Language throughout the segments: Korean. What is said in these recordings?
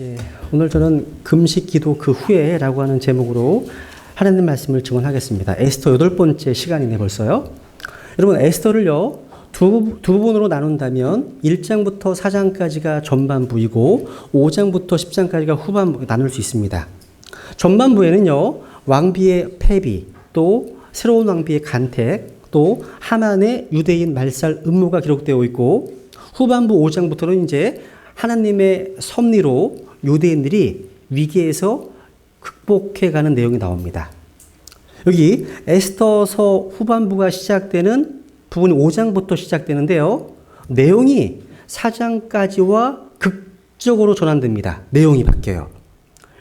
예, 오늘 저는 금식 기도 그 후에라고 하는 제목으로 하나님 말씀을 증언하겠습니다. 에스터 8번째 시간이네 벌써요. 여러분 에스터를요 두 부분으로 나눈다면 1장부터 4장까지가 전반부이고 5장부터 10장까지가 후반부 나눌 수 있습니다. 전반부에는요 왕비의 패비, 또 새로운 왕비의 간택, 또 하만의 유대인 말살 음모가 기록되어 있고, 후반부 5장부터는 이제 하나님의 섭리로 유대인들이 위기에서 극복해가는 내용이 나옵니다. 여기 에스더서 후반부가 시작되는 부분이 5장부터 시작되는데요. 내용이 4장까지와 극적으로 전환됩니다. 내용이 바뀌어요.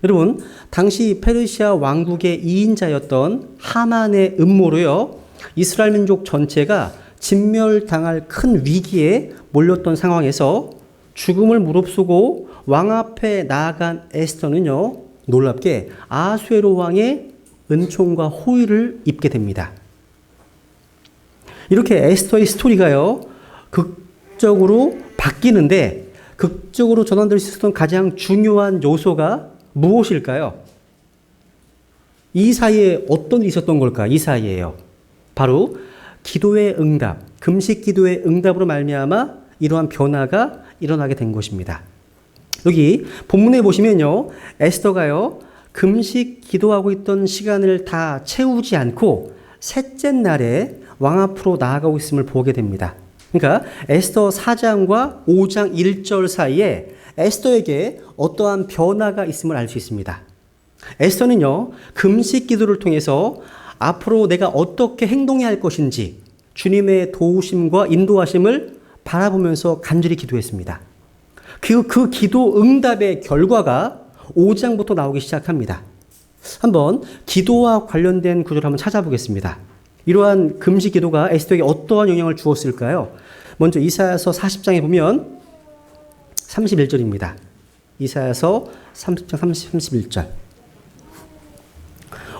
여러분, 당시 페르시아 왕국의 2인자였던 하만의 음모로요, 이스라엘 민족 전체가 진멸당할 큰 위기에 몰렸던 상황에서 죽음을 무릅쓰고 왕 앞에 나아간 에스더는요, 놀랍게 아수에로 왕의 은총과 호의를 입게 됩니다. 이렇게 에스더의 스토리가요, 극적으로 바뀌는데, 극적으로 전환될 수 있었던 가장 중요한 요소가 무엇일까요? 이 사이에 어떤 일이 있었던 걸까? 이 사이에요. 바로 기도의 응답, 금식 기도의 응답으로 말미암아 이러한 변화가 일어나게 된 것입니다. 여기 본문에 보시면요, 에스더가요 금식 기도하고 있던 시간을 다 채우지 않고 셋째 날에 왕 앞으로 나아가고 있음을 보게 됩니다. 그러니까 에스더 4장과 5장 1절 사이에 에스더에게 어떠한 변화가 있음을 알 수 있습니다. 에스더는요 금식 기도를 통해서 앞으로 내가 어떻게 행동해야 할 것인지 주님의 도우심과 인도하심을 바라보면서 간절히 기도했습니다. 그 기도 응답의 결과가 5장부터 나오기 시작합니다. 한번 기도와 관련된 구절을 한번 찾아보겠습니다. 이러한 금식 기도가 에스더에게 어떠한 영향을 주었을까요? 먼저 이사야서 40장에 보면 31절입니다. 이사야서 30장 31절.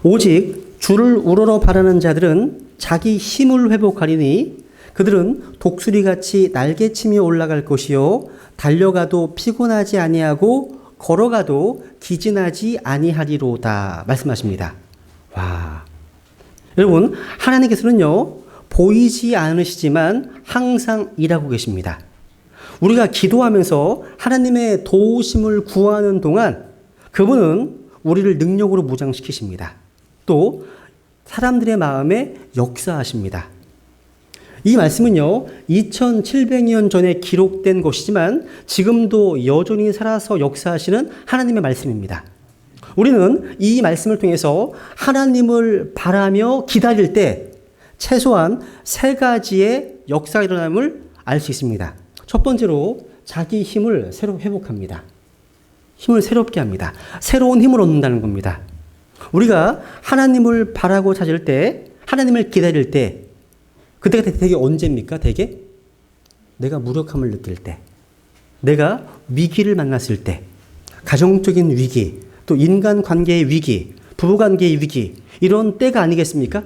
오직 주를 우러러 바라는 자들은 자기 힘을 회복하리니 그들은 독수리같이 날개치며 올라갈 것이요 달려가도 피곤하지 아니하고 걸어가도 기진하지 아니하리로다 말씀하십니다. 와, 여러분 하나님께서는요 보이지 않으시지만 항상 일하고 계십니다. 우리가 기도하면서 하나님의 도우심을 구하는 동안 그분은 우리를 능력으로 무장시키십니다. 또 사람들의 마음에 역사하십니다. 이 말씀은요 2700년 전에 기록된 것이지만 지금도 여전히 살아서 역사하시는 하나님의 말씀입니다. 우리는 이 말씀을 통해서 하나님을 바라며 기다릴 때 최소한 3가지의 역사가 일어남을 알 수 있습니다. 첫 번째로 자기 힘을 새로 회복합니다. 힘을 새롭게 합니다. 새로운 힘을 얻는다는 겁니다. 우리가 하나님을 바라고 찾을 때, 하나님을 기다릴 때, 그때가 되게 언제입니까? 되게 내가 무력함을 느낄 때, 내가 위기를 만났을 때, 가정적인 위기, 또 인간관계의 위기, 부부관계의 위기, 이런 때가 아니겠습니까?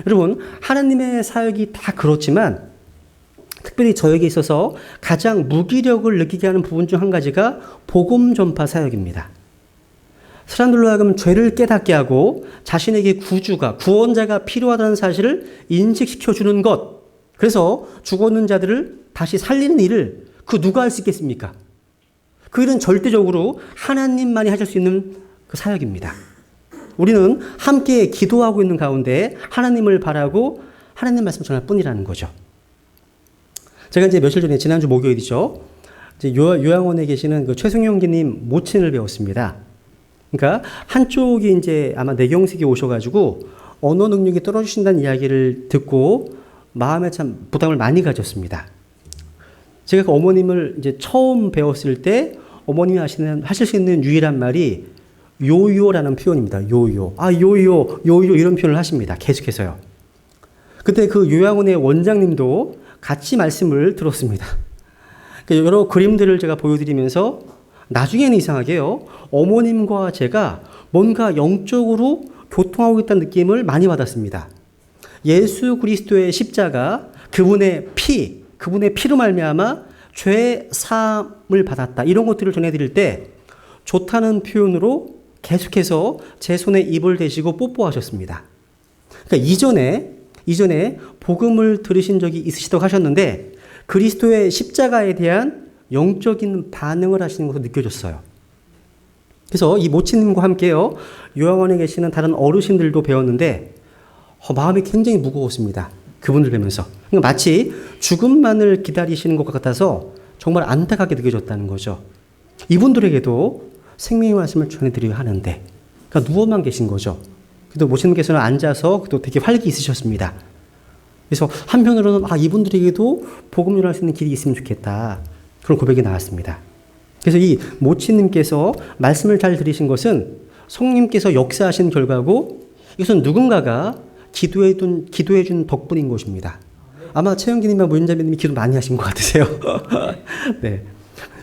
여러분, 하나님의 사역이 다 그렇지만 특별히 저에게 있어서 가장 무기력을 느끼게 하는 부분 중 한 가지가 복음 전파 사역입니다. 사람들로 하여금 죄를 깨닫게 하고 자신에게 구주가, 구원자가 필요하다는 사실을 인식시켜주는 것. 그래서 죽었는 자들을 다시 살리는 일을 누가 할 수 있겠습니까? 그 일은 절대적으로 하나님만이 하실 수 있는 그 사역입니다. 우리는 함께 기도하고 있는 가운데 하나님을 바라고 하나님 말씀 전할 뿐이라는 거죠. 제가 이제 며칠 전에 지난주 목요일이죠. 이제 요양원에 계시는 그 최승용 기님 모친을 배웠습니다. 그러니까 한쪽이 이제 아마 뇌경색이 오셔가지고 언어 능력이 떨어지신다는 이야기를 듣고 마음에 참 부담을 많이 가졌습니다. 제가 그 어머님을 이제 처음 배웠을 때 어머님이 하실 수 있는 유일한 말이 요요라는 표현입니다. 요요. 요요 이런 표현을 하십니다. 계속해서요. 그때 그 요양원의 원장님도 같이 말씀을 들었습니다. 여러 그림들을 제가 보여드리면서 나중에는 이상하게요, 어머님과 제가 뭔가 영적으로 교통하고 있다는 느낌을 많이 받았습니다. 예수 그리스도의 십자가, 그분의 피로 말미암아 죄 사함을 받았다. 이런 것들을 전해드릴 때 좋다는 표현으로 계속해서 제 손에 입을 대시고 뽀뽀하셨습니다. 그러니까 이전에 복음을 들으신 적이 있으시다고 하셨는데 그리스도의 십자가에 대한 영적인 반응을 하시는 것으로 느껴졌어요. 그래서 이 모친님과 함께요, 요양원에 계시는 다른 어르신들도 배웠는데 마음이 굉장히 무거웠습니다. 그분들 뵈면서. 그러니까 마치 죽음만을 기다리시는 것 같아서 정말 안타깝게 느껴졌다는 거죠. 이분들에게도 생명의 말씀을 전해드려야 하는데, 그러니까 누워만 계신 거죠. 그래도 모친님께서는 앉아서 또 되게 활기 있으셨습니다. 그래서 한편으로는 이분들에게도 복음 전할 수 있는 길이 있으면 좋겠다. 그런 고백이 나왔습니다. 그래서 이 모친님께서 말씀을 잘 들으신 것은 성령님께서 역사하신 결과고 이것은 누군가가 기도해 준 덕분인 것입니다. 아마 최영기님과 모윤자매님이 기도 많이 하신 것 같으세요. 네.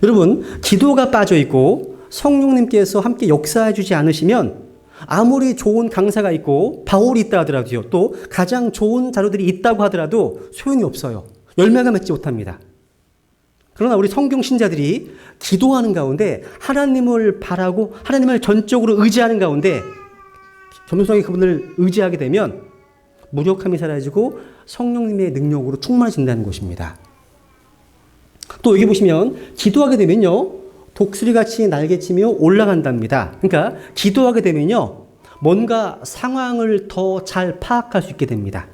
여러분, 기도가 빠져 있고 성령님께서 함께 역사해 주지 않으시면 아무리 좋은 강사가 있고 바울이 있다 하더라도요, 또 가장 좋은 자료들이 있다고 하더라도 소용이 없어요. 열매가 맺지 못합니다. 그러나 우리 성경 신자들이 기도하는 가운데 하나님을 바라고 하나님을 전적으로 의지하는 가운데 겸손하게 그분을 의지하게 되면 무력함이 사라지고 성령님의 능력으로 충만해진다는 것입니다. 또 여기 보시면 기도하게 되면요, 독수리같이 날개치며 올라간답니다. 그러니까 기도하게 되면요, 뭔가 상황을 더 잘 파악할 수 있게 됩니다.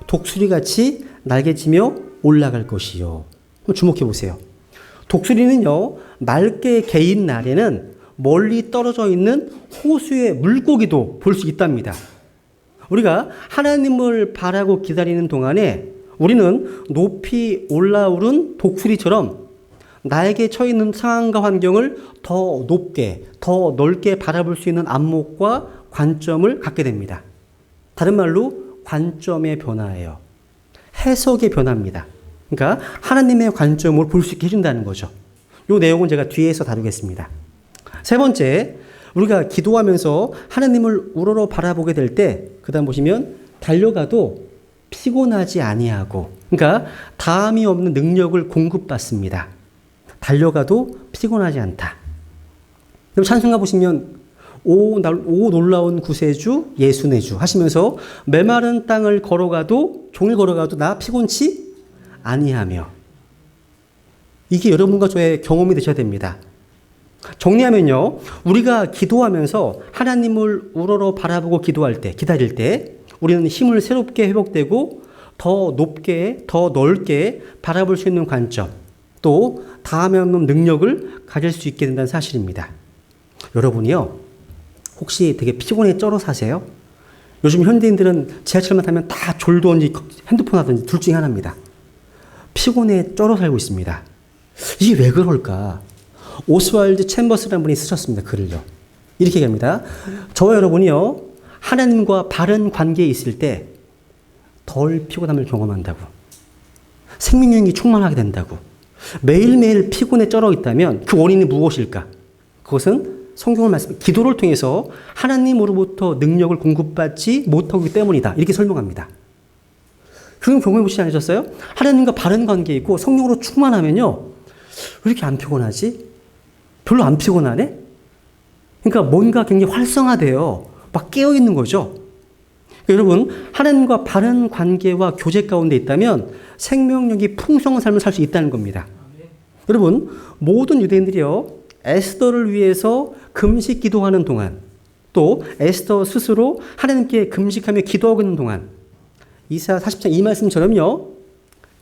독수리같이 날개치며 올라갈 것이요. 한번 주목해 보세요. 독수리는요, 맑게 개인 날에는 멀리 떨어져 있는 호수의 물고기도 볼 수 있답니다. 우리가 하나님을 바라고 기다리는 동안에 우리는 높이 올라오른 독수리처럼 나에게 처해 있는 상황과 환경을 더 높게, 더 넓게 바라볼 수 있는 안목과 관점을 갖게 됩니다. 다른 말로 관점의 변화예요. 해석의 변화입니다. 그러니까 하나님의 관점으로 볼 수 있게 해준다는 거죠. 이 내용은 제가 뒤에서 다루겠습니다. 세 번째, 우리가 기도하면서 하나님을 우러러 바라보게 될 때, 그 다음 보시면 달려가도 피곤하지 아니하고, 그러니까 다함이 없는 능력을 공급받습니다. 달려가도 피곤하지 않다. 그럼 찬송가 보시면 오 놀라운 구세주 예수네주 하시면서 메마른 땅을 걸어가도 종일 걸어가도 나 피곤치 아니하며, 이게 여러분과 저의 경험이 되셔야 됩니다. 정리하면요, 우리가 기도하면서 하나님을 우러러 바라보고 기도할 때, 기다릴 때 우리는 힘을 새롭게 회복되고 더 높게, 더 넓게 바라볼 수 있는 관점, 또 다함에 없는 능력을 가질 수 있게 된다는 사실입니다. 여러분이요, 혹시 되게 피곤에 쩔어 사세요? 요즘 현대인들은 지하철만 타면 다 졸든지 핸드폰 하든지 둘 중에 하나입니다. 피곤에 쩔어 살고 있습니다. 이게 왜 그럴까? 오스왈드 챔버스라는 분이 쓰셨습니다. 글을요. 이렇게 얘기합니다. 저와 여러분이요, 하나님과 바른 관계에 있을 때 덜 피곤함을 경험한다고, 생명력이 충만하게 된다고. 매일매일 피곤에 쩔어 있다면 그 원인이 무엇일까? 그것은 성경을 말씀, 기도를 통해서 하나님으로부터 능력을 공급받지 못하기 때문이다. 이렇게 설명합니다. 그런 경험해 보시지 않으셨어요? 하나님과 바른 관계에 있고 성령으로 충만하면요, 왜 이렇게 안 피곤하지? 별로 안 피곤하네? 그러니까 뭔가 굉장히 활성화돼요. 막 깨어있는 거죠. 여러분, 하나님과 바른 관계와 교제 가운데 있다면 생명력이 풍성한 삶을 살 수 있다는 겁니다. 여러분, 모든 유대인들이요, 에스더를 위해서 금식 기도하는 동안, 또 에스더 스스로 하나님께 금식하며 기도하고 있는 동안, 이사야 40장 이 말씀처럼요,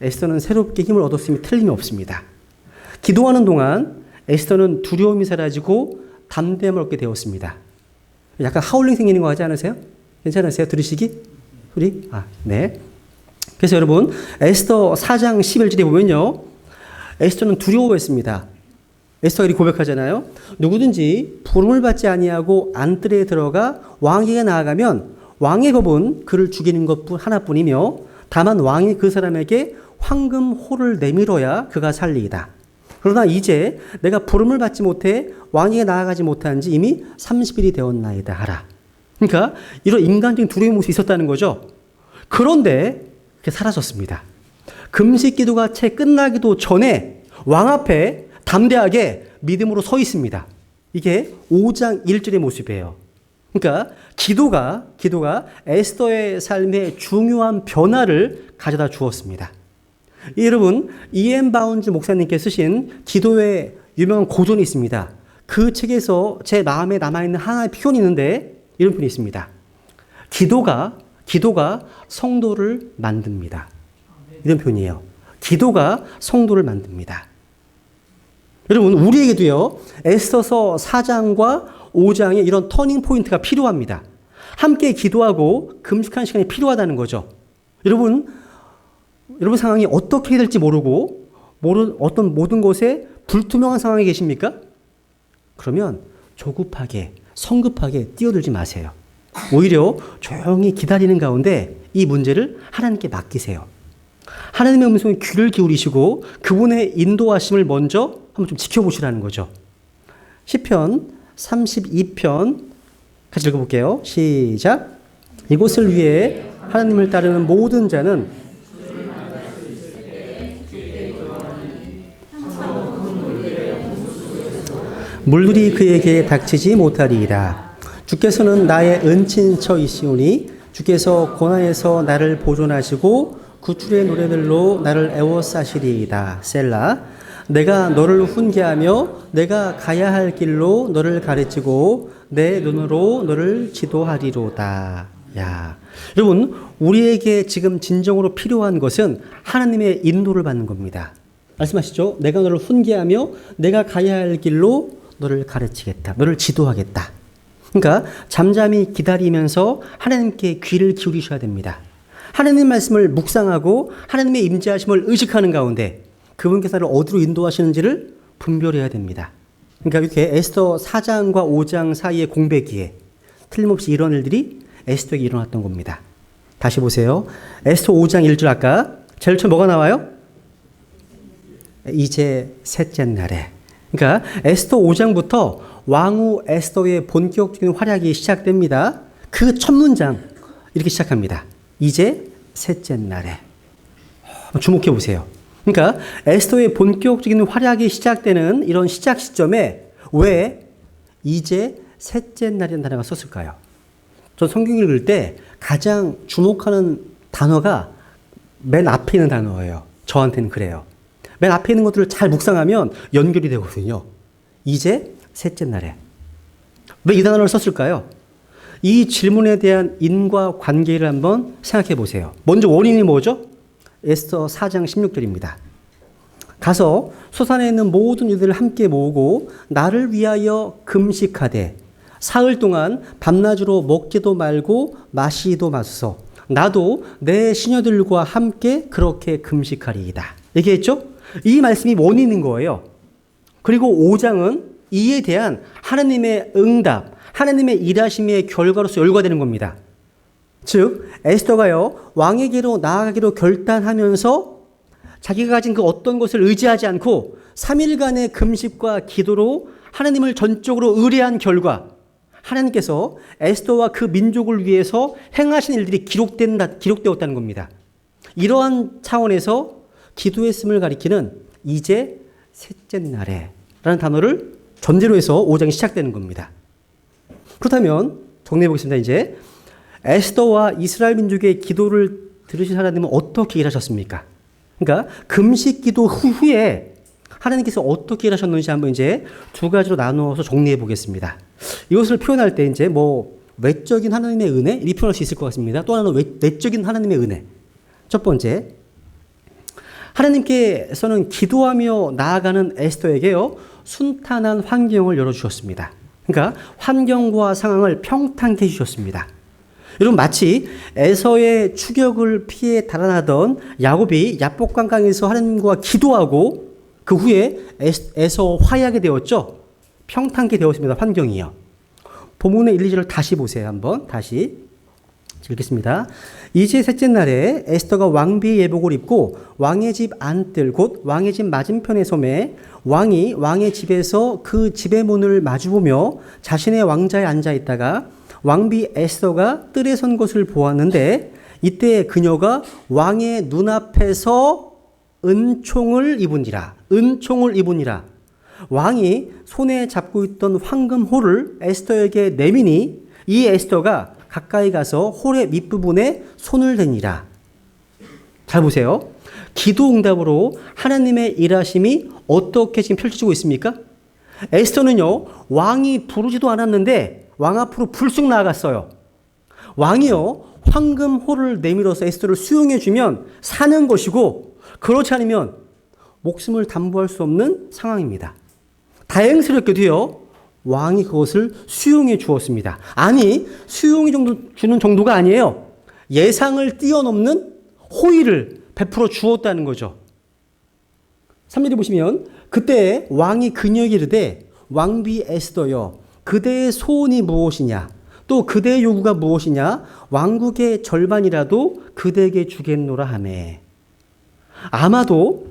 에스더는 새롭게 힘을 얻었음이 틀림이 없습니다. 기도하는 동안 에스더는 두려움이 사라지고 담대함을 얻게 되었습니다. 약간 하울링 생기는 거 같지 않으세요? 괜찮으세요? 들으시기? 소리? 네. 그래서 여러분, 에스더 4장 11절에 보면요, 에스더는 두려워했습니다. 에스더가 이렇게 고백하잖아요. 누구든지 부름을 받지 아니하고 안뜰에 들어가 왕에게 나아가면 왕의 법은 그를 죽이는 것뿐 하나뿐이며 다만 왕이 그 사람에게 황금호를 내밀어야 그가 살리이다. 그러나 이제 내가 부름을 받지 못해 왕에게 나아가지 못한 지 이미 30일이 되었나이다 하라. 그러니까 이런 인간적인 두려움의 모습이 있었다는 거죠. 그런데 그게 사라졌습니다. 금식 기도가 채 끝나기도 전에 왕 앞에 담대하게 믿음으로 서 있습니다. 이게 5장 1절의 모습이에요. 그러니까 기도가 에스더의 삶에 중요한 변화를 가져다 주었습니다. 여러분, 이엠 바운즈 목사님께 쓰신 기도의 유명한 고전이 있습니다. 그 책에서 제 마음에 남아있는 하나의 표현이 있는데 이런 표현이 있습니다. 기도가 성도를 만듭니다. 이런 표현이에요. 기도가 성도를 만듭니다. 여러분, 우리에게도요, 에스더서 4장과 5장에 이런 터닝 포인트가 필요합니다. 함께 기도하고 금식하는 시간이 필요하다는 거죠. 여러분 상황이 어떻게 될지 모르고 어떤 모든 것에 불투명한 상황에 계십니까? 그러면 조급하게, 성급하게 뛰어들지 마세요. 오히려 조용히 기다리는 가운데 이 문제를 하나님께 맡기세요. 하나님의 음성에 귀를 기울이시고 그분의 인도하심을 먼저 한번 좀 지켜보시라는 거죠. 시편 32편 같이 읽어볼게요. 시작. 이곳을 위해 하나님을 따르는 모든 자는 물들이 그에게 닥치지 못하리이다. 주께서는 나의 은친처이시오니 주께서 고난에서 나를 보존하시고 구출의 노래들로 나를 애워싸시리이다. 셀라. 내가 너를 훈계하며 내가 가야 할 길로 너를 가르치고 내 눈으로 너를 지도하리로다. 야, 여러분, 우리에게 지금 진정으로 필요한 것은 하나님의 인도를 받는 겁니다. 말씀하시죠? 내가 너를 훈계하며 내가 가야 할 길로 너를 가르치겠다. 너를 지도하겠다. 그러니까 잠잠히 기다리면서 하나님께 귀를 기울이셔야 됩니다. 하나님의 말씀을 묵상하고 하나님의 임재하심을 의식하는 가운데 그분께서 나를 어디로 인도하시는지를 분별해야 됩니다. 그러니까 이렇게 에스더 4장과 5장 사이의 공백기에 틀림없이 이런 일들이 에스더에게 일어났던 겁니다. 다시 보세요. 에스더 5장 1절 아까 제일 처음 뭐가 나와요? 이제 셋째 날에. 그러니까 에스더 5장부터 왕후 에스더의 본격적인 활약이 시작됩니다. 그 첫 문장 이렇게 시작합니다. 이제 셋째 날에. 주목해 보세요. 그러니까 에스더의 본격적인 활약이 시작되는 이런 시작 시점에 왜 이제 셋째 날이라는 단어가 썼을까요? 전 성경 읽을 때 가장 주목하는 단어가 맨 앞에 있는 단어예요. 저한테는 그래요. 맨 앞에 있는 것들을 잘 묵상하면 연결이 되거든요. 이제 셋째 날에. 왜 이 단어를 썼을까요? 이 질문에 대한 인과 관계를 한번 생각해 보세요. 먼저 원인이 뭐죠? 에스더 4장 16절입니다. 가서 소산에 있는 모든 이들을 함께 모으고 나를 위하여 금식하되 사흘 동안 밤낮으로 먹지도 말고 마시지도 마소서. 나도 내 시녀들과 함께 그렇게 금식하리이다. 얘기했죠? 이 말씀이 원인인 거예요. 그리고 5장은 이에 대한 하나님의 응답, 하나님의 일하심의 결과로서 열과되는 겁니다. 즉 에스더가요 왕에게로 나아가기로 결단하면서 자기가 가진 그 어떤 것을 의지하지 않고 3일간의 금식과 기도로 하나님을 전적으로 의뢰한 결과 하나님께서 에스더와 그 민족을 위해서 행하신 일들이 기록되었다는 겁니다. 이러한 차원에서 기도했음을 가리키는 이제 셋째 날에 라는 단어를 전제로 해서 5장이 시작되는 겁니다. 그렇다면 정리해 보겠습니다. 이제 에스더와 이스라엘 민족의 기도를 들으신 하나님은 어떻게 일하셨습니까? 그러니까 금식 기도 후에 하나님께서 어떻게 일하셨는지 한번 이제 두 가지로 나누어서 정리해 보겠습니다. 이것을 표현할 때 이제 외적인 하나님의 은혜 이렇게 표현할 수 있을 것 같습니다. 또 하나는 내적인 하나님의 은혜. 첫 번째, 하나님께서는 기도하며 나아가는 에스더에게요 순탄한 환경을 열어주셨습니다. 그러니까 환경과 상황을 평탄케 해주셨습니다. 여러분 마치 에서의 추격을 피해 달아나던 야곱이 야복강강에서 하나님과 기도하고 그 후에 에서 화해하게 되었죠. 평탄케 되었습니다. 환경이요. 본문의 1, 2절을 다시 보세요. 한번 다시 읽겠습니다. 이제 셋째 날에 에스더가 왕비의 예복을 입고 왕의 집 안뜰 곧 왕의 집 맞은편에 서매 왕이 왕의 집에서 그 집의 문을 마주보며 자신의 왕자에 앉아 있다가 왕비 에스더가 뜰에 선 것을 보았는데 이때 그녀가 왕의 눈앞에서 은총을 입으니라. 은총을 입으니라. 왕이 손에 잡고 있던 황금홀을 에스더에게 내미니 이 에스더가 가까이 가서 홀의 밑부분에 손을 대니라. 잘 보세요. 기도 응답으로 하나님의 일하심이 어떻게 지금 펼쳐지고 있습니까? 에스더는요, 왕이 부르지도 않았는데 왕 앞으로 불쑥 나아갔어요. 왕이요, 황금홀을 내밀어서 에스더를 수용해주면 사는 것이고, 그렇지 않으면 목숨을 담보할 수 없는 상황입니다. 다행스럽게도요, 왕이 그것을 수용해 주었습니다. 아니, 수용해 주는 정도가 아니에요. 예상을 뛰어넘는 호의를 베풀어 주었다는 거죠. 3절에 보시면 그때 왕이 그녀에게 이르되 왕비 에스더여 그대의 소원이 무엇이냐 또 그대의 요구가 무엇이냐 왕국의 절반이라도 그대에게 주겠노라 하매. 아마도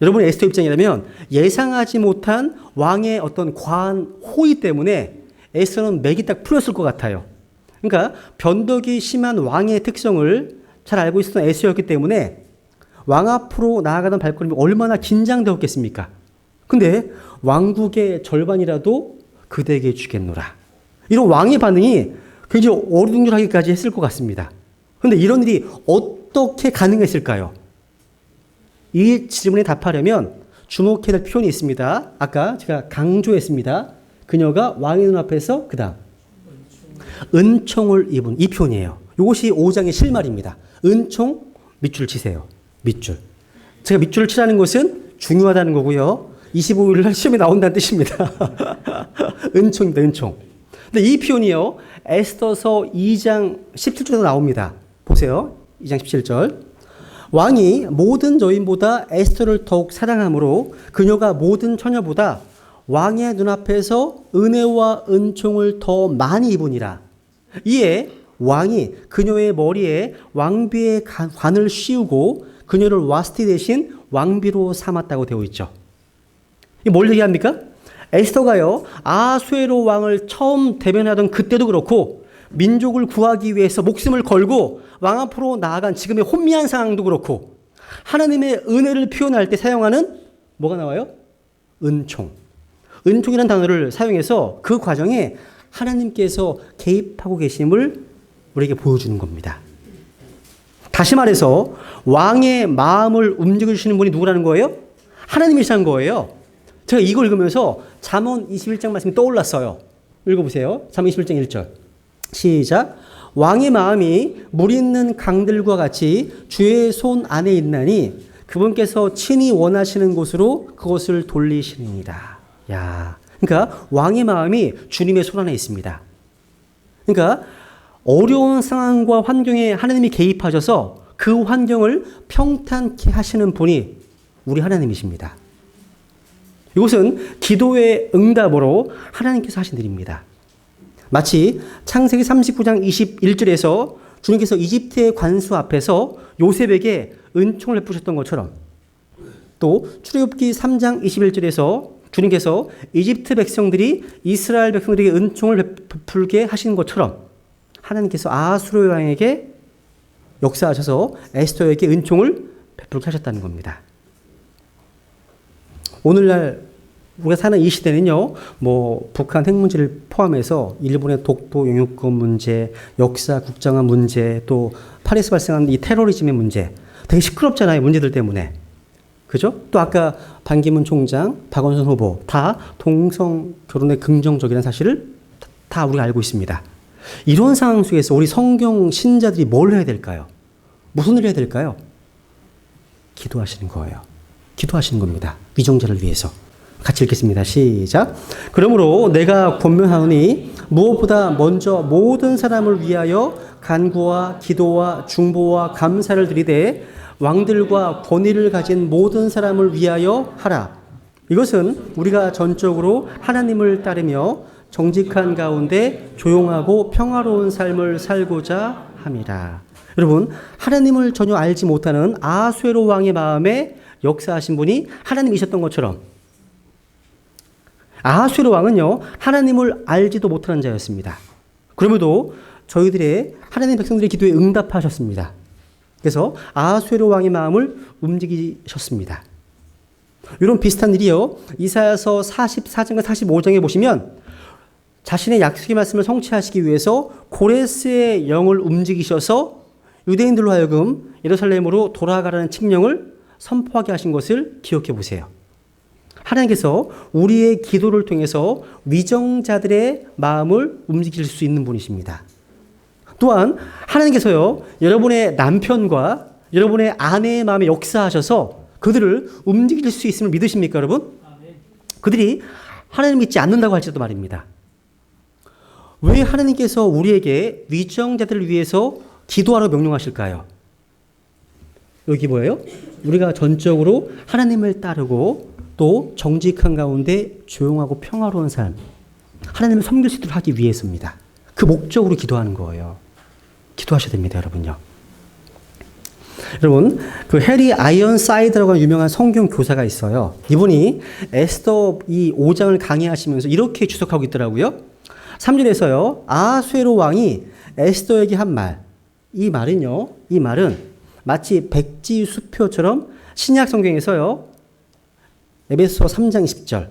여러분 에스더 입장이라면 예상하지 못한 왕의 어떤 과한 호의 때문에 에스더는 맥이 딱 풀렸을 것 같아요. 그러니까 변덕이 심한 왕의 특성을 잘 알고 있었던 에스더였기 때문에 왕 앞으로 나아가던 발걸음이 얼마나 긴장되었겠습니까? 근데 왕국의 절반이라도 그대에게 주겠노라. 이런 왕의 반응이 굉장히 어리둥절하기까지 했을 것 같습니다. 그런데 이런 일이 어떻게 가능했을까요? 이 질문에 답하려면 주목해야 될 표현이 있습니다. 아까 제가 강조했습니다. 그녀가 왕의 눈앞에서 그 다음 은총을 입은 이 표현이에요. 이것이 5장의 실말입니다. 은총 밑줄 치세요. 밑줄. 제가 밑줄을 치라는 것은 중요하다는 거고요. 25일 날 시험에 나온다는 뜻입니다. 은총입니다. 은총. 근데 이 표현이요. 에스더서 2장 17절에서 나옵니다. 보세요. 2장 17절. 왕이 모든 여인보다 에스더를 더욱 사랑하므로 그녀가 모든 처녀보다 왕의 눈앞에서 은혜와 은총을 더 많이 입으니라. 이에 왕이 그녀의 머리에 왕비의 관을 씌우고 그녀를 와스티 대신 왕비로 삼았다고 되어 있죠. 이게 뭘 얘기합니까? 에스더가요, 아수에로 왕을 처음 대변하던 그때도 그렇고 민족을 구하기 위해서 목숨을 걸고 왕 앞으로 나아간 지금의 혼미한 상황도 그렇고 하나님의 은혜를 표현할 때 사용하는 뭐가 나와요? 은총. 은총이라는 단어를 사용해서 그 과정에 하나님께서 개입하고 계심을 우리에게 보여주는 겁니다. 다시 말해서 왕의 마음을 움직여주시는 분이 누구라는 거예요? 하나님이시라는 거예요. 제가 이걸 읽으면서 잠언 21장 말씀이 떠올랐어요. 읽어보세요. 잠언 21장 1절. 시작. 왕의 마음이 물 있는 강들과 같이 주의 손 안에 있나니 그분께서 친히 원하시는 곳으로 그것을 돌리시느니라. 야, 그러니까 왕의 마음이 주님의 손 안에 있습니다. 그러니까 어려운 상황과 환경에 하나님이 개입하셔서 그 환경을 평탄케 하시는 분이 우리 하나님이십니다. 이것은 기도의 응답으로 하나님께서 하신 일입니다. 마치 창세기 39장 21절에서 주님께서 이집트의 관수 앞에서 요셉에게 은총을 베푸셨던 것처럼 또 출애굽기 3장 21절에서 주님께서 이집트 백성들이 이스라엘 백성들에게 은총을 베풀게 하신 것처럼 하나님께서 아수르 왕에게 역사하셔서 에스더에게 은총을 베풀게 하셨다는 겁니다. 오늘날 우리가 사는 이 시대는요, 뭐 북한 핵 문제를 포함해서 일본의 독도 영유권 문제, 역사 국정화 문제, 또 파리에서 발생한 이 테러리즘의 문제, 되게 시끄럽잖아요, 문제들 때문에. 그죠? 또 아까 반기문 총장, 박원순 후보 다 동성 결혼에 긍정적이라는 사실을 다 우리가 알고 있습니다. 이런 상황 속에서 우리 성경 신자들이 뭘 해야 될까요? 무슨 일을 해야 될까요? 기도하시는 거예요. 기도하시는 겁니다. 위정자를 위해서. 같이 읽겠습니다. 시작. 그러므로 내가 권면하노니 무엇보다 먼저 모든 사람을 위하여 간구와 기도와 중보와 감사를 드리되 왕들과 권위를 가진 모든 사람을 위하여 하라. 이것은 우리가 전적으로 하나님을 따르며 정직한 가운데 조용하고 평화로운 삶을 살고자 함이라. 여러분, 하나님을 전혀 알지 못하는 아수에로 왕의 마음에 역사하신 분이 하나님이셨던 것처럼 아하수에로 왕은요, 하나님을 알지도 못하는 자였습니다. 그럼에도 저희들의 하나님 백성들의 기도에 응답하셨습니다. 그래서 아하수에로 왕의 마음을 움직이셨습니다. 이런 비슷한 일이요. 이사야서 44장과 45장에 보시면 자신의 약속의 말씀을 성취하시기 위해서 고레스의 영을 움직이셔서 유대인들로 하여금 예루살렘으로 돌아가라는 칙령을 선포하게 하신 것을 기억해 보세요. 하나님께서 우리의 기도를 통해서 위정자들의 마음을 움직일 수 있는 분이십니다. 또한 하나님께서요, 여러분의 남편과 여러분의 아내의 마음에 역사하셔서 그들을 움직일 수 있음을 믿으십니까, 여러분? 그들이 하나님을 믿지 않는다고 할지라도 말입니다. 왜 하나님께서 우리에게 위정자들을 위해서 기도하라고 명령하실까요? 여기 뭐예요? 우리가 전적으로 하나님을 따르고 또 정직한 가운데 조용하고 평화로운 삶, 하나님을 섬길 수 있도록 하기 위해서입니다. 그 목적으로 기도하는 거예요. 기도하셔야 됩니다, 여러분요. 여러분, 그 해리 아이언사이드라고 하는 유명한 성경 교사가 있어요. 이분이 에스더 이 5장을 강의하시면서 이렇게 주석하고 있더라고요. 3절에서요, 아하수에로 왕이 에스더에게 한 말, 이 말은 마치 백지 수표처럼 신약 성경에서요, 에베소 3장 10절,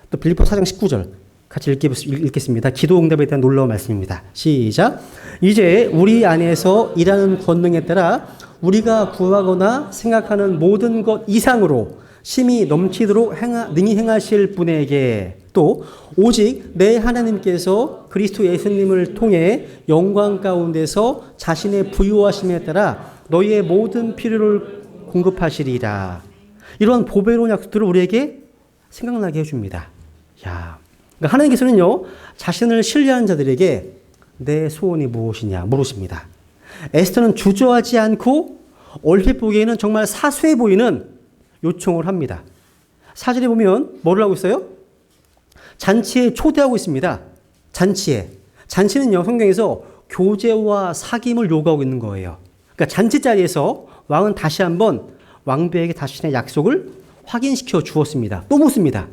또 빌립보 4장 19절 같이 읽겠습니다. 기도 응답에 대한 놀라운 말씀입니다. 시작. 이제 우리 안에서 일하는 권능에 따라 우리가 구하거나 생각하는 모든 것 이상으로 심히 넘치도록 능히 행하실 분에게 또 오직 내 하나님께서 그리스도 예수님을 통해 영광 가운데서 자신의 부유하심에 따라 너희의 모든 필요를 공급하시리라. 이러한 보배로운 약속들을 우리에게 생각나게 해줍니다. 야, 그러니까 하나님께서는요, 자신을 신뢰하는 자들에게 내 소원이 무엇이냐 물으십니다. 에스더는 주저하지 않고 얼핏 보기에는 정말 사소해 보이는 요청을 합니다. 4절에 보면 뭐를 하고 있어요? 잔치에 초대하고 있습니다. 잔치는요, 성경에서 교제와 사귐을 요구하고 있는 거예요. 그러니까 잔치 자리에서 왕은 다시 한번 왕비에게 자신의 약속을 확인시켜 주었습니다. 또 묻습니다.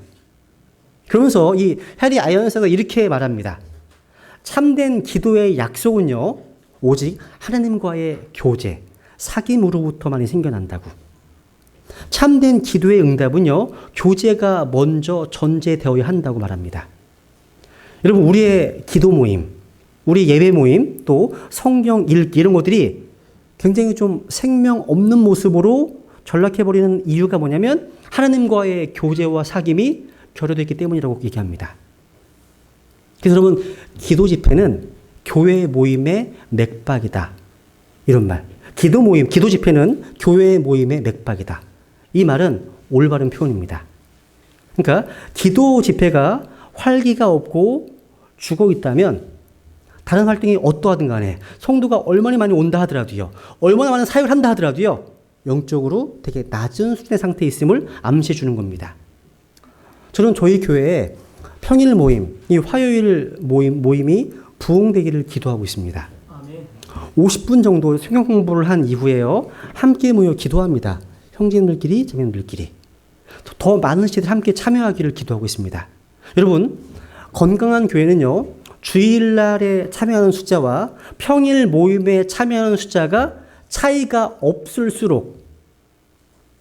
그러면서 이 해리 아이언사가 이렇게 말합니다. 참된 기도의 약속은요, 오직 하나님과의 교제, 사귐으로부터만이 생겨난다고. 참된 기도의 응답은요, 교제가 먼저 전제되어야 한다고 말합니다. 여러분, 우리의 기도 모임, 우리 예배 모임, 또 성경 읽기 이런 것들이 굉장히 좀 생명 없는 모습으로 전락해버리는 이유가 뭐냐면 하나님과의 교제와 사귐이 결여되기 때문이라고 얘기합니다. 그래서 여러분, 기도 집회는 교회 모임의 맥박이다. 이런 말. 기도 모임, 기도 집회는 교회 모임의 맥박이다. 이 말은 올바른 표현입니다. 그러니까 기도 집회가 활기가 없고 죽어 있다면 다른 활동이 어떠하든 간에 성도가 얼마나 많이 온다 하더라도요, 얼마나 많은 사역을 한다 하더라도요, 영적으로 되게 낮은 수준의 상태에 있음을 암시해 주는 겁니다. 저는 저희 교회에 평일 모임, 이 화요일 모임이 부흥되기를 기도하고 있습니다. 50분 정도 성경 공부를 한 이후에요, 함께 모여 기도합니다. 형제님들끼리, 자매님들끼리. 더 많은 시들 함께 참여하기를 기도하고 있습니다. 여러분, 건강한 교회는요, 주일날에 참여하는 숫자와 평일 모임에 참여하는 숫자가 차이가 없을수록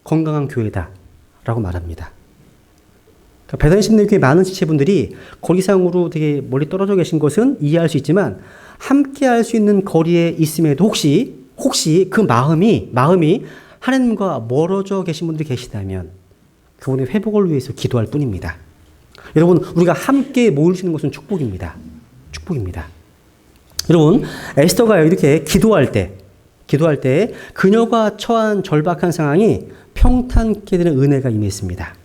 건강한 교회다라고 말합니다. 그러니까 배단신대교회 많은 지체분들이 거리상으로 되게 멀리 떨어져 계신 것은 이해할 수 있지만 함께 할 수 있는 거리에 있음에도 혹시 그 마음이 하나님과 멀어져 계신 분들이 계시다면 그분의 회복을 위해서 기도할 뿐입니다. 여러분, 우리가 함께 모일 수 있는 것은 축복입니다. 축복입니다. 여러분, 에스더가 이렇게 기도할 때 그녀가 처한 절박한 상황이 평탄케 되는 은혜가 임했습니다.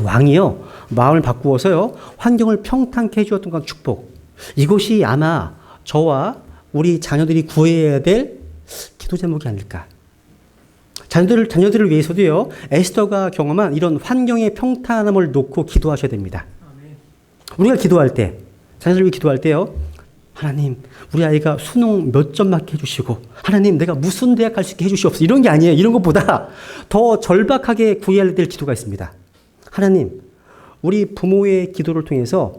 왕이요, 마음을 바꾸어서요, 환경을 평탄케 해주었던 건 축복. 이것이 아마 저와 우리 자녀들이 구해야 될 기도 제목이 아닐까. 자녀들을 위해서도요, 에스더가 경험한 이런 환경의 평탄함을 놓고 기도하셔야 됩니다. 우리가 기도할 때, 자녀들을 위해 기도할 때요, 하나님, 우리 아이가 수능 몇 점 맞게 해주시고, 하나님, 내가 무슨 대학 갈 수 있게 해주시옵소서. 이런 게 아니에요. 이런 것보다 더 절박하게 구해야 될 기도가 있습니다. 하나님, 우리 부모의 기도를 통해서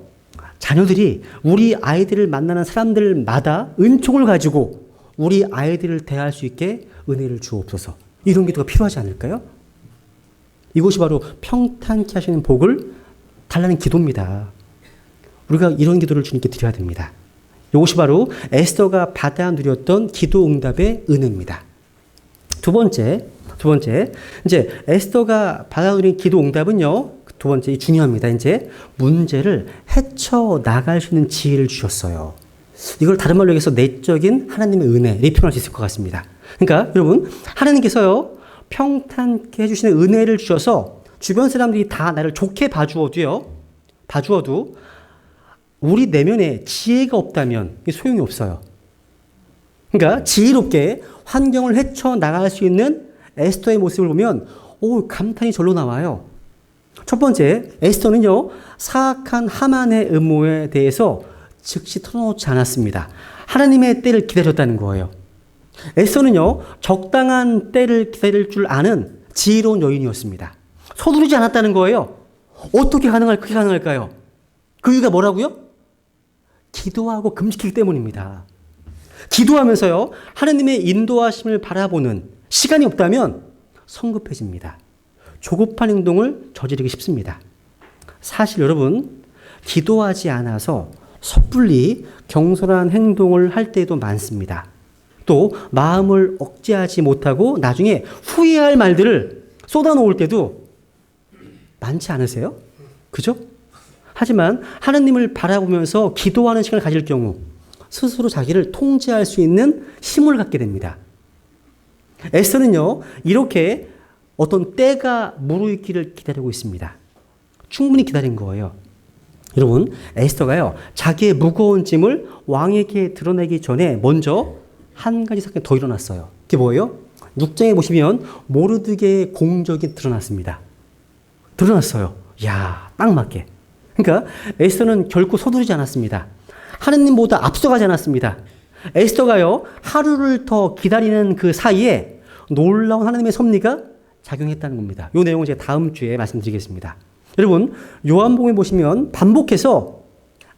자녀들이 우리 아이들을 만나는 사람들마다 은총을 가지고 우리 아이들을 대할 수 있게 은혜를 주옵소서. 이런 기도가 필요하지 않을까요? 이것이 바로 평탄케 하시는 복을 달라는 기도입니다. 우리가 이런 기도를 주님께 드려야 됩니다. 이것이 바로 에스더가 받아 누렸던 기도 응답의 은혜입니다. 두 번째, 이제 에스더가 받아 누린 기도 응답은요, 두 번째, 중요합니다. 이제 문제를 헤쳐나갈 수 있는 지혜를 주셨어요. 이걸 다른 말로 얘기해서 내적인 하나님의 은혜, 이렇게 표현할 수 있을 것 같습니다. 그러니까 여러분, 하나님께서요, 평탄케 해주시는 은혜를 주셔서 주변 사람들이 다 나를 좋게 봐주어도 우리 내면에 지혜가 없다면 소용이 없어요. 그러니까 지혜롭게 환경을 헤쳐나갈 수 있는 에스더의 모습을 보면 감탄이 절로 나와요. 첫 번째, 에스더는요, 사악한 하만의 음모에 대해서 즉시 털어놓지 않았습니다. 하나님의 때를 기다렸다는 거예요. 에스더는요, 적당한 때를 기다릴 줄 아는 지혜로운 여인이었습니다. 서두르지 않았다는 거예요. 어떻게 그게 가능할까요? 그 이유가 뭐라고요? 기도하고 금식하기 때문입니다. 기도하면서요, 하나님의 인도하심을 바라보는 시간이 없다면 성급해집니다. 조급한 행동을 저지르기 쉽습니다. 사실 여러분, 기도하지 않아서 섣불리 경솔한 행동을 할 때도 많습니다. 또 마음을 억제하지 못하고 나중에 후회할 말들을 쏟아놓을 때도 많지 않으세요? 그죠? 하지만 하나님을 바라보면서 기도하는 시간을 가질 경우 스스로 자기를 통제할 수 있는 힘을 갖게 됩니다. 에스더는요, 이렇게 어떤 때가 무르익기를 기다리고 있습니다. 충분히 기다린 거예요. 여러분, 에스더가요, 자기의 무거운 짐을 왕에게 드러내기 전에 먼저 한 가지 사건이 더 일어났어요. 그게 뭐예요? 6장에 보시면 모르드게의 공적이 드러났습니다. 드러났어요. 야, 딱 맞게. 그러니까 에스더는 결코 서두르지 않았습니다. 하느님보다 앞서가지 않았습니다. 에스더가요, 하루를 더 기다리는 그 사이에 놀라운 하나님의 섭리가 작용했다는 겁니다. 이 내용은 제가 다음 주에 말씀드리겠습니다. 여러분, 요한복음에 보시면 반복해서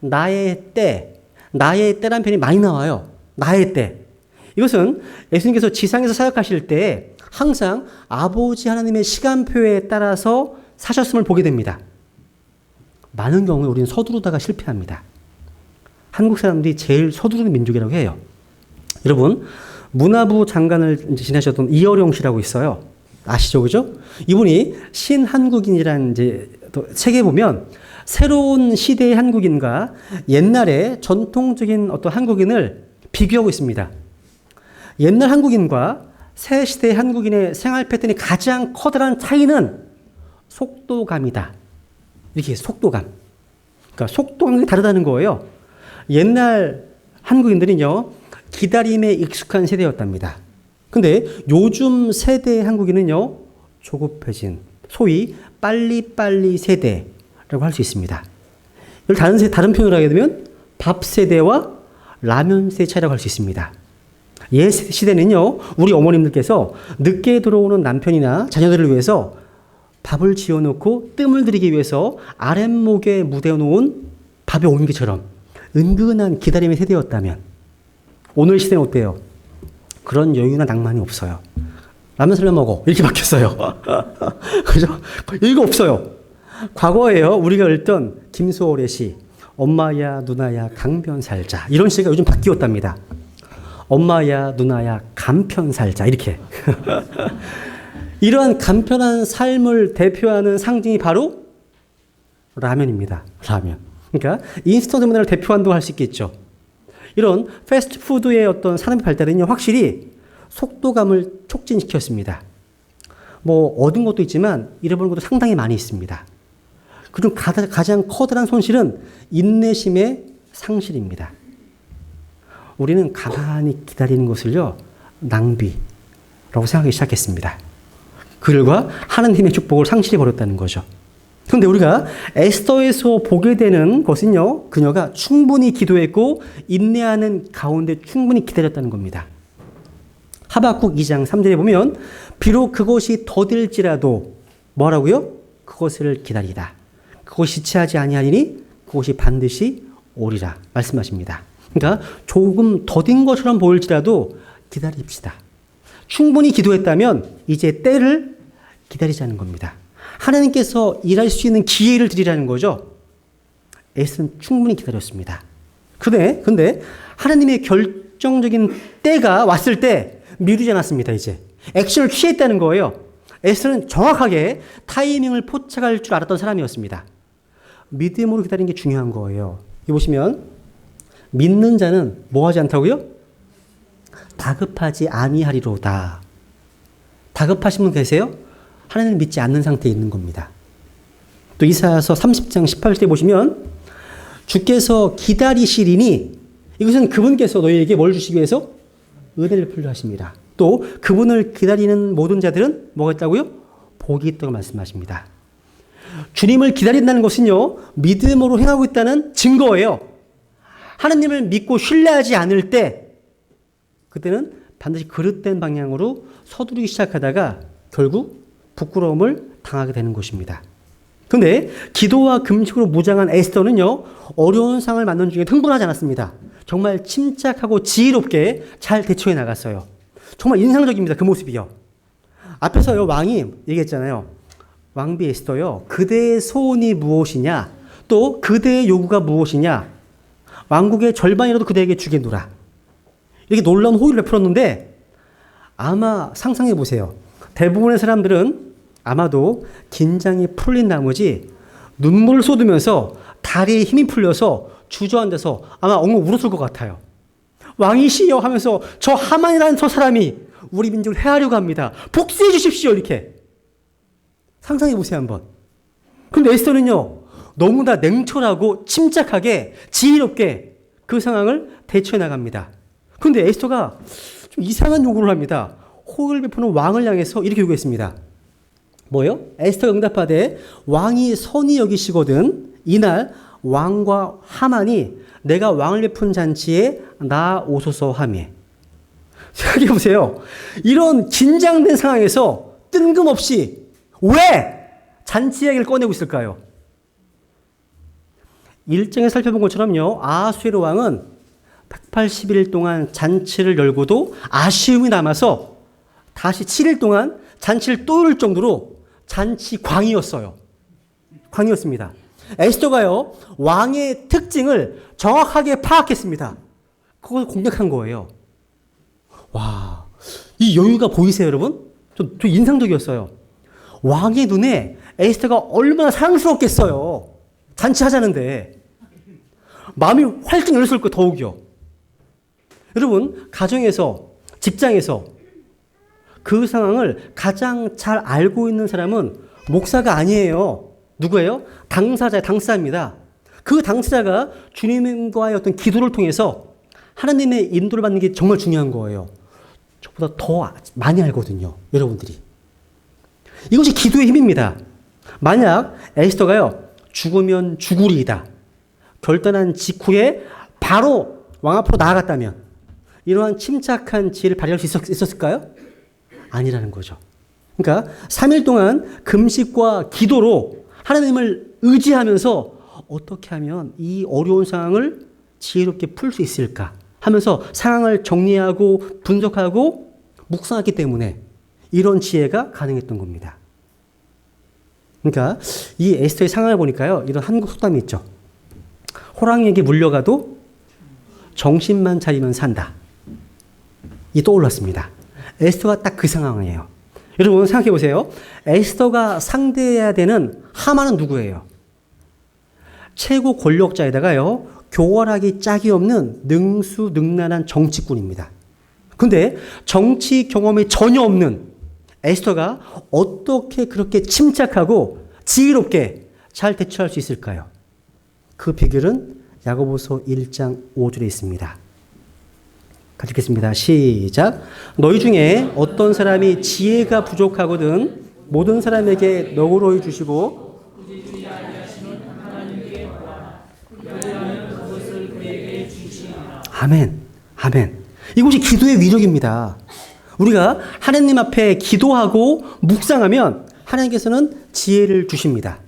나의 때란 표현이 많이 나와요. 나의 때. 이것은 예수님께서 지상에서 사역하실 때 항상 아버지 하나님의 시간표에 따라서 사셨음을 보게 됩니다. 많은 경우에 우리는 서두르다가 실패합니다. 한국 사람들이 제일 서두르는 민족이라고 해요. 여러분, 문화부 장관을 지내셨던 이어룡 씨라고 있어요. 아시죠? 그죠? 이분이 신한국인이라는 책에 보면 새로운 시대의 한국인과 옛날의 전통적인 어떤 한국인을 비교하고 있습니다. 옛날 한국인과 새 시대의 한국인의 생활 패턴이 가장 커다란 차이는 속도감이다. 이렇게 속도감. 그러니까 속도감이 다르다는 거예요. 옛날 한국인들은요, 기다림에 익숙한 세대였답니다. 근데 요즘 세대의 한국인은요, 조급해진, 소위 빨리빨리 세대라고 할 수 있습니다. 이걸 다른 표현을 하게 되면 밥 세대와 라면 세대 차이라고 할 수 있습니다. 옛 시대는요, 우리 어머님들께서 늦게 들어오는 남편이나 자녀들을 위해서 밥을 지어놓고 뜸을 들이기 위해서 아랫목에 묻어놓은 밥의 온기처럼 은근한 기다림의 세대였다면 오늘 시대는 어때요? 그런 여유나 낭만이 없어요. 라면 살려 먹어. 이렇게 바뀌었어요. 그죠? 이거 없어요. 과거에요, 우리가 읽던 김소월의 시, 엄마야, 누나야, 강변 살자. 이런 시가 요즘 바뀌었답니다. 엄마야, 누나야, 간편 살자. 이렇게. 이러한 간편한 삶을 대표하는 상징이 바로 라면입니다. 라면. 그러니까 인스턴트 문화를 대표한다고 할 수 있겠죠. 이런 패스트푸드의 어떤 산업의 발달은요, 확실히 속도감을 촉진시켰습니다. 얻은 것도 있지만 잃어버린 것도 상당히 많이 있습니다. 그중 가장 커다란 손실은 인내심의 상실입니다. 우리는 가만히 기다리는 것을요, 낭비라고 생각하기 시작했습니다. 그 결과 하나님의 축복을 상실해버렸다는 거죠. 그런데 우리가 에스더에서 보게 되는 것은요, 그녀가 충분히 기도했고 인내하는 가운데 충분히 기다렸다는 겁니다. 하박국 2장 3절에 보면 비록 그것이 더딜지라도 뭐라고요? 그것을 기다리다. 그것이 지체하지 아니하리니 그것이 반드시 오리라 말씀하십니다. 그러니까 조금 더딘 것처럼 보일지라도 기다립시다. 충분히 기도했다면 이제 때를 기다리자는 겁니다. 하나님께서 일할 수 있는 기회를 드리라는 거죠. 에스더는 충분히 기다렸습니다. 근데 하나님의 결정적인 때가 왔을 때 미루지 않았습니다. 이제 액션을 취했다는 거예요. 에스더는 정확하게 타이밍을 포착할 줄 알았던 사람이었습니다. 믿음으로 기다리는 게 중요한 거예요. 여기 보시면 믿는 자는 뭐 하지 않다고요? 다급하지 아니하리로다. 다급하신 분 계세요? 하나님을 믿지 않는 상태에 있는 겁니다. 또 이사야서 30장 18절 보시면 주께서 기다리시리니 이것은 그분께서 너희에게 뭘 주시기 위해서? 은혜를 풀려 하십니다. 또 그분을 기다리는 모든 자들은 뭐가 있다고요? 복이 있다고 말씀하십니다. 주님을 기다린다는 것은요, 믿음으로 행하고 있다는 증거예요. 하나님을 믿고 신뢰하지 않을 때 그때는 반드시 그릇된 방향으로 서두르기 시작하다가 결국 부끄러움을 당하게 되는 것입니다. 그런데 기도와 금식으로 무장한 에스더는요, 어려운 상황을 만난 중에 흥분하지 않았습니다. 정말 침착하고 지혜롭게 잘 대처해 나갔어요. 정말 인상적입니다. 그 모습이요. 앞에서요, 왕이 얘기했잖아요. 왕비 에스더요, 그대의 소원이 무엇이냐, 또 그대의 요구가 무엇이냐, 왕국의 절반이라도 그대에게 주겠노라. 이렇게 놀라운 호의를 베풀었는데 아마 상상해 보세요. 대부분의 사람들은 아마도 긴장이 풀린 나머지 눈물을 쏟으면서 다리에 힘이 풀려서 주저앉아서 아마 엉엉 울었을 것 같아요. 왕이시여 하면서 저 하만이라는 저 사람이 우리 민족을 해하려고 합니다. 복수해 주십시오. 이렇게 상상해 보세요 한번. 그런데 에스더는요, 너무나 냉철하고 침착하게 지혜롭게 그 상황을 대처해 나갑니다. 그런데 에스더가 좀 이상한 요구를 합니다. 호의를 베푸는 왕을 향해서 이렇게 요구했습니다. 뭐요? 에스더가 응답하되 왕이 선히 여기시거든 이날 왕과 하만이 내가 왕을 베푼 잔치에 나오소서 하며. 생각해 보세요. 이런 긴장된 상황에서 뜬금없이 왜 잔치 이야기를 꺼내고 있을까요? 일정에 살펴본 것처럼요, 아하수에로 왕은 180일 동안 잔치를 열고도 아쉬움이 남아서 다시 7일 동안 잔치를 또 열 정도로 잔치 광이었어요. 광이었습니다. 에스더가요, 왕의 특징을 정확하게 파악했습니다. 그걸 공략한 거예요. 와, 이 여유가 보이세요, 여러분? 좀 인상적이었어요. 왕의 눈에 에스더가 얼마나 사랑스럽겠어요. 잔치하자는데. 마음이 활짝 열렸을 거예요, 더욱이요. 여러분, 가정에서, 직장에서 그 상황을 가장 잘 알고 있는 사람은 목사가 아니에요. 누구예요? 당사자입니다. 그 당사자가 주님과의 어떤 기도를 통해서 하나님의 인도를 받는 게 정말 중요한 거예요. 저보다 더 많이 알거든요, 여러분들이. 이것이 기도의 힘입니다. 만약 에스더가요, 죽으면 죽으리이다 결단한 직후에 바로 왕 앞으로 나아갔다면 이러한 침착한 지혜를 발휘할 수 있었을까요? 아니라는 거죠. 그러니까 3일 동안 금식과 기도로 하나님을 의지하면서 어떻게 하면 이 어려운 상황을 지혜롭게 풀 수 있을까 하면서 상황을 정리하고 분석하고 묵상했기 때문에 이런 지혜가 가능했던 겁니다. 그러니까 이 에스더의 상황을 보니까요, 이런 한국 속담이 있죠. 호랑이에게 물려가도 정신만 차리면 산다. 이 떠올랐습니다. 에스더가 딱 그 상황이에요. 여러분 생각해 보세요. 에스더가 상대해야 되는 하만은 누구예요? 최고 권력자에다가요, 교활하기 짝이 없는 능수능란한 정치꾼입니다. 근데 정치 경험이 전혀 없는 에스더가 어떻게 그렇게 침착하고 지혜롭게 잘 대처할 수 있을까요? 그 비결은 야고보서 1장 5절에 있습니다. 같이 읽겠습니다. 시작. 너희 중에 어떤 사람이 지혜가 부족하거든 모든 사람에게 너그러이 주시고 아멘. 아멘. 이것이 기도의 위력입니다. 우리가 하나님 앞에 기도하고 묵상하면 하나님께서는 지혜를 주십니다.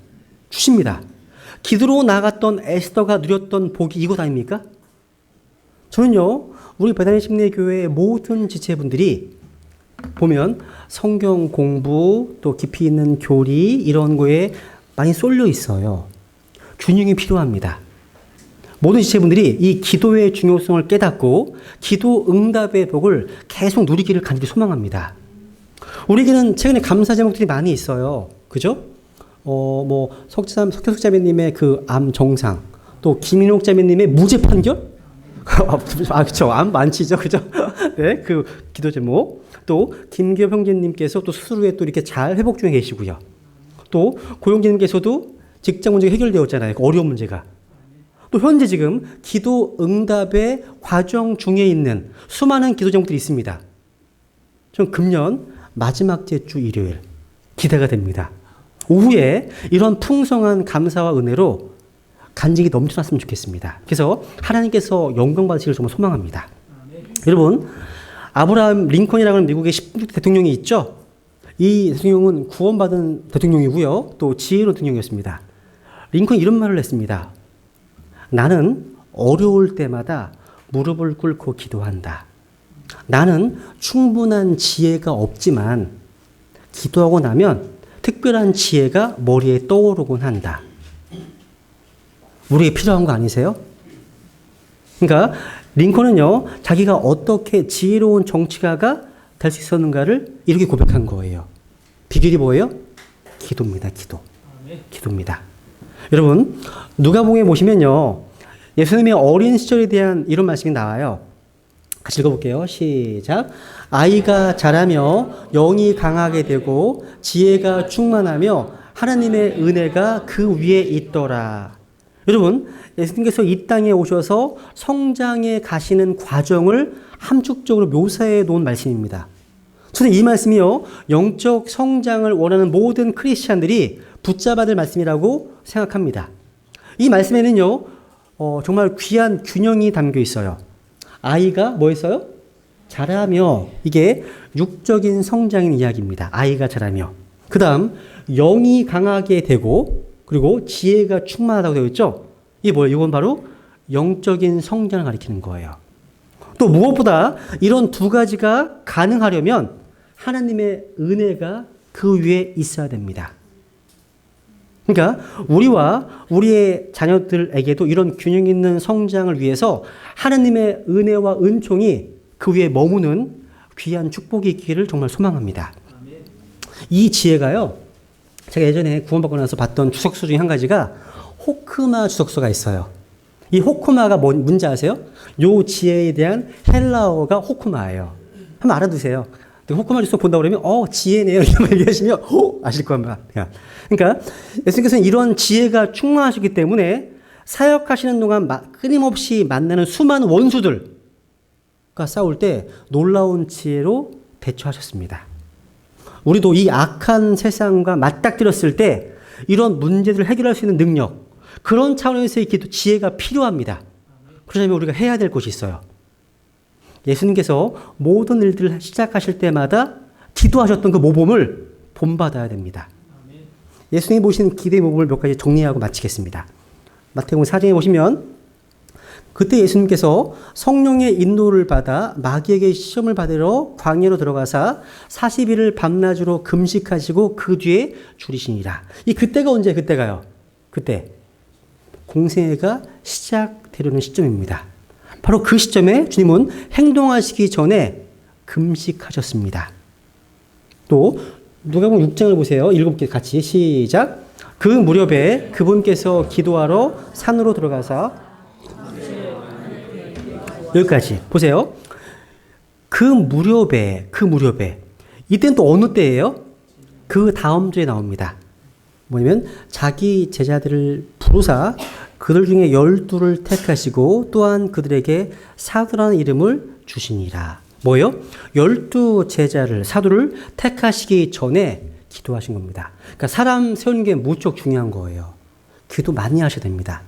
주십니다. 기도로 나갔던 에스더가 누렸던 복이 이것 아닙니까? 저는요, 우리 베다니 심리교회의 모든 지체분들이 보면 성경 공부 또 깊이 있는 교리 이런 거에 많이 쏠려 있어요. 균형이 필요합니다. 모든 지체분들이 이 기도의 중요성을 깨닫고 기도 응답의 복을 계속 누리기를 간절히 소망합니다. 우리에게는 최근에 감사 제목들이 많이 있어요. 그죠? 석태숙 자매님의 그 암 정상, 또 김인옥 자매님의 무죄 판결? 그쵸. 암 많지죠. 그죠? 네, 그 기도 제목. 또 김기엽 형제님께서 또 스스로 또 이렇게 잘 회복 중에 계시고요. 또 고용재님께서도 직장 문제가 해결되었잖아요. 그 어려운 문제가. 또 현재 지금 기도 응답의 과정 중에 있는 수많은 기도 제목들이 있습니다. 전 금년 마지막 주 일요일 기대가 됩니다. 오후에 이런 풍성한 감사와 은혜로 간직이 넘쳐났으면 좋겠습니다. 그래서 하나님께서 영광 받으시기를 정말 소망합니다. 여러분, 아브라함 링컨이라고 하는 미국의 16대 대통령이 있죠. 이 대통령은 구원받은 대통령이고요. 또 지혜로운 대통령이었습니다. 링컨이 이런 말을 했습니다. 나는 어려울 때마다 무릎을 꿇고 기도한다. 나는 충분한 지혜가 없지만 기도하고 나면 특별한 지혜가 머리에 떠오르곤 한다. 우리에게 필요한 거 아니세요? 그러니까 링컨은요, 자기가 어떻게 지혜로운 정치가가 될 수 있었는가를 이렇게 고백한 거예요. 비결이 뭐예요? 기도입니다. 기도입니다. 여러분, 누가복음에 보시면요, 예수님의 어린 시절에 대한 이런 말씀이 나와요. 같이 읽어볼게요. 시작. 아이가 자라며 영이 강하게 되고 지혜가 충만하며 하나님의 은혜가 그 위에 있더라. 여러분, 예수님께서 이 땅에 오셔서 성장해 가시는 과정을 함축적으로 묘사해 놓은 말씀입니다. 저는 이 말씀이요, 영적 성장을 원하는 모든 크리스찬들이 붙잡아야 될 말씀이라고 생각합니다. 이 말씀에는요, 정말 귀한 균형이 담겨 있어요. 아이가 뭐 했어요? 자라며, 이게 육적인 성장인 이야기입니다. 아이가 자라며. 그 다음, 영이 강하게 되고, 그리고 지혜가 충만하다고 되어 있죠? 이게 뭐예요? 이건 바로 영적인 성장을 가리키는 거예요. 또 무엇보다 이런 두 가지가 가능하려면 하나님의 은혜가 그 위에 있어야 됩니다. 그러니까 우리와 우리의 자녀들에게도 이런 균형 있는 성장을 위해서 하나님의 은혜와 은총이 그 위에 머무는 귀한 축복이 있기를 정말 소망합니다. 이 지혜가요, 제가 예전에 구원받고 나서 봤던 주석서 중에 한 가지가 호크마 주석서가 있어요. 이 호크마가 뭔지 아세요? 요 지혜에 대한 헬라어가 호크마예요. 한번 알아두세요. 호크마 주석 본다고 그러면 지혜네요. 이렇게 얘기하시면 아실 겁니다. 그러니까 예수님께서는 이런 지혜가 충만하시기 때문에 사역하시는 동안 끊임없이 만나는 수많은 원수들과 싸울 때 놀라운 지혜로 대처하셨습니다. 우리도 이 악한 세상과 맞닥뜨렸을 때 이런 문제들을 해결할 수 있는 능력, 그런 차원에서의 지혜가 필요합니다. 그러려면 우리가 해야 될 것이 있어요. 예수님께서 모든 일들을 시작하실 때마다 기도하셨던 그 모범을 본받아야 됩니다. 예수님이 보신 기도의 모범을 몇 가지 정리하고 마치겠습니다. 마태복음 4장에 보시면 그때 예수님께서 성령의 인도를 받아 마귀에게 시험을 받으러 광야로 들어가사 40일을 밤낮으로 금식하시고 그 뒤에 줄이시니라. 이 그때가 언제 그때가요? 그때 공생애가 시작되려는 시점입니다. 바로 그 시점에 주님은 행동하시기 전에 금식하셨습니다. 또 누가복음 6장을 보세요. 7개 같이 시작. 그 무렵에 그분께서 기도하러 산으로 들어가사 여기까지 보세요. 그 무렵에 이때는 또 어느 때예요? 그 다음 주에 나옵니다. 뭐냐면 자기 제자들을 부르사 그들 중에 12를 택하시고 또한 그들에게 사도라는 이름을 주시니라. 뭐예요? 12 제자를, 사도를 택하시기 전에 기도하신 겁니다. 그러니까 사람 세우는 게 무척 중요한 거예요. 기도 많이 하셔야 됩니다.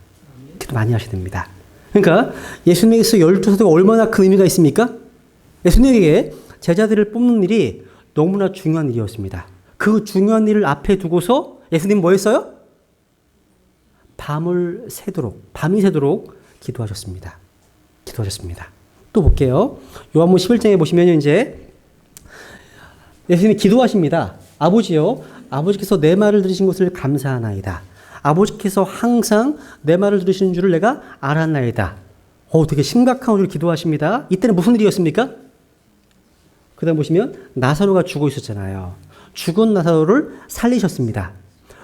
그러니까 예수님에게서 12사도가 얼마나 큰 의미가 있습니까? 예수님에게 제자들을 뽑는 일이 너무나 중요한 일이었습니다. 그 중요한 일을 앞에 두고서 예수님 뭐 했어요? 밤이 새도록 기도하셨습니다. 기도하셨습니다. 또 볼게요. 요한복음 11장에 보시면 이제 예수님이 기도하십니다. 아버지요, 아버지께서 내 말을 들으신 것을 감사하나이다. 아버지께서 항상 내 말을 들으시는 줄을 내가 알았나이다. 되게 심각한 소리를 기도하십니다. 이때는 무슨 일이었습니까? 그 다음 보시면 나사로가 죽어 있었잖아요. 죽은 나사로를 살리셨습니다.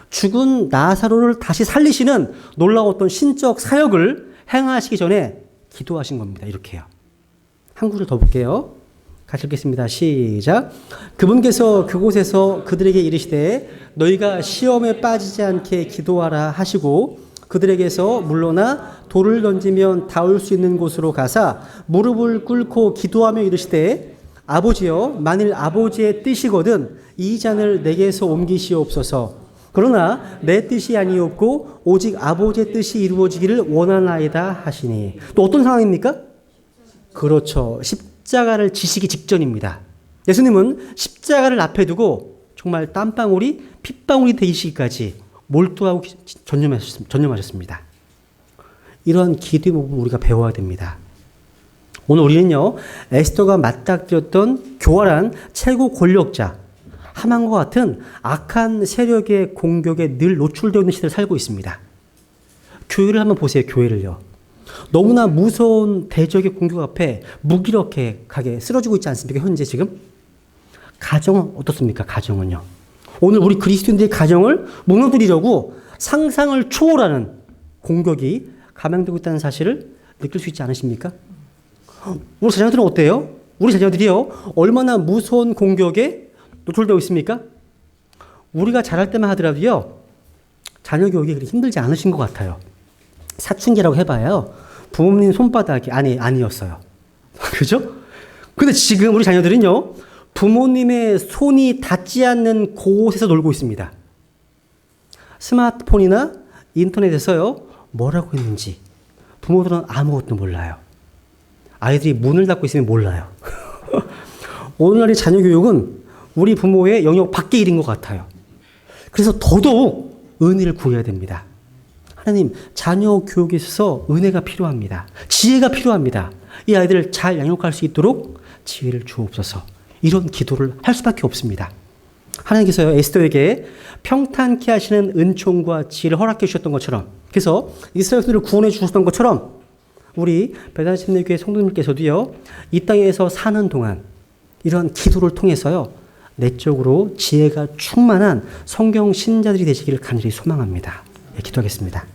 죽은 나사로를 다시 살리시는 놀라운 어떤 신적 사역을 행하시기 전에 기도하신 겁니다. 이렇게요. 한 구절 더 볼게요. 같이 읽겠습니다. 시작. 그분께서 그곳에서 그들에게 이르시되 너희가 시험에 빠지지 않게 기도하라 하시고 그들에게서 물러나 돌을 던지면 닿을 수 있는 곳으로 가사 무릎을 꿇고 기도하며 이르시되 아버지여 만일 아버지의 뜻이거든 이 잔을 내게서 옮기시옵소서. 그러나 내 뜻이 아니옵고 오직 아버지의 뜻이 이루어지기를 원하나이다 하시니. 또 어떤 상황입니까? 그렇죠. 십자가를 지시기 직전입니다. 예수님은 십자가를 앞에 두고 정말 땀방울이 핏방울이 되시기까지 몰두하고 전념하셨습니다. 이러한 기도의 모습을 우리가 배워야 됩니다. 오늘 우리는요, 에스더가 맞닥뜨렸던 교활한 최고 권력자 하만과 같은 악한 세력의 공격에 늘 노출되어 있는 시대를 살고 있습니다. 교회를 한번 보세요. 교회를요. 너무나 무서운 대적의 공격 앞에 무기력하게 쓰러지고 있지 않습니까? 현재 지금. 가정은 어떻습니까? 가정은요. 오늘 우리 그리스도인들의 가정을 무너뜨리려고 상상을 초월하는 공격이 감행되고 있다는 사실을 느낄 수 있지 않으십니까? 우리 자녀들은 어때요? 우리 자녀들이요. 얼마나 무서운 공격에 노출되어 있습니까? 우리가 잘할 때만 하더라도요. 자녀 교육이 그렇게 힘들지 않으신 것 같아요. 사춘기라고 해봐요. 부모님 손바닥이 아니었어요. 그죠? 근데 지금 우리 자녀들은요. 부모님의 손이 닿지 않는 곳에서 놀고 있습니다. 스마트폰이나 인터넷에서요. 뭐라고 했는지 부모들은 아무것도 몰라요. 아이들이 문을 닫고 있으면 몰라요. 오늘날의 자녀 교육은 우리 부모의 영역 밖의 일인 것 같아요. 그래서 더더욱 은혜를 구해야 됩니다. 하나님, 자녀 교육에 있어서 은혜가 필요합니다. 지혜가 필요합니다. 이 아이들을 잘 양육할 수 있도록 지혜를 주옵소서. 이런 기도를 할 수밖에 없습니다. 하나님께서요, 에스더에게 평탄케 하시는 은총과 지혜를 허락해 주셨던 것처럼, 그래서 이스라엘 백성들을 구원해 주셨던 것처럼 우리 배단심리교회 성도님께서도요, 이 땅에서 사는 동안 이런 기도를 통해서요, 내적으로 지혜가 충만한 성경 신자들이 되시기를 간절히 소망합니다. 예, 기도하겠습니다.